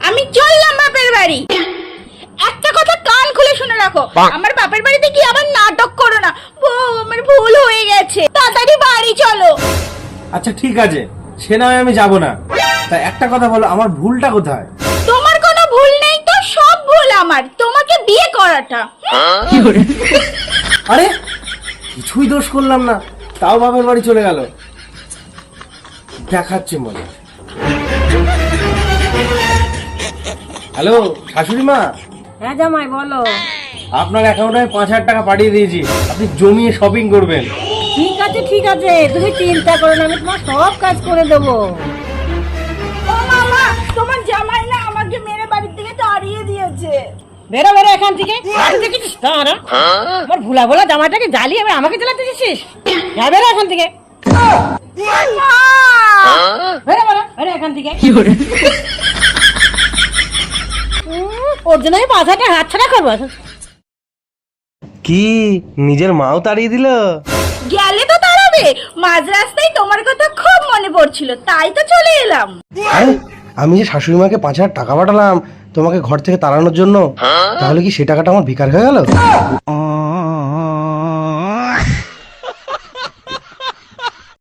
আমি চললাম বাপের বাড়ি। একটা কথা কান খুলে শুনে রাখো, আমার বাপের বাড়িতে কি আবার নাটক করো না। বউ, আমার ভুল হয়ে গেছে, তাড়াতাড়ি বাড়ি চলো। আচ্ছা ঠিক আছে, সে নয় আমি যাব না। তা একটা কথা বলো, আমার ভুলটা কোথায়? তোমার কোনো ভুল নেই তো, সব ভুল আমার, তোমাকে বিয়ে করাটা। আরে কিছুই দোষ করলাম না, তাও বাপের বাড়ি চলে গেল। দেখাচ্ছে মনে। হ্যালো শাশুড়ি মা। হ্যাঁ জামাই বলো। আপনার অ্যাকাউন্টে আমি 5,000 টাকা পাঠিয়ে দিয়েছি, আপনি জমিয়ে শপিং করবেন। ঠিক আছে ঠিক আছে, তুমি চিন্তা করো না, আমি তোমার সব কাজ করে দেবো। ও মামা, তোমার জামাই না আমাকে মেরে বাড়ির থেকে তাড়িয়ে দিয়েছে। বেরো বেরো এখান থেকে, বাড়ি দেখেছিস তারা আমার ভুলা ভোলা জামাটাকে জ্বালিয়ে এবার আমাকে জ্বালাতে দিচ্ছিস। যা বেরো এখান থেকে, বেরো বেরো বেরো এখান থেকে। ওর জন্য আমি 5,000 টাকা হাতছাড়া করবো। কি নিজের মাও তাড়িয়ে দিল? গেলে তো তাড়াবে, মাঝ রাস্তায় তোমার কথা খুব মনে পড়ছিল, তাই তো চলে এলাম। আরে আমি যে শাশুড়ি মাকে 5,000 টাকা পাঠালাম তোমাকে ঘর থেকে তাড়ানোর জন্য, তাহলে কি সে টাকাটা আমার বেকার হয়ে গেল?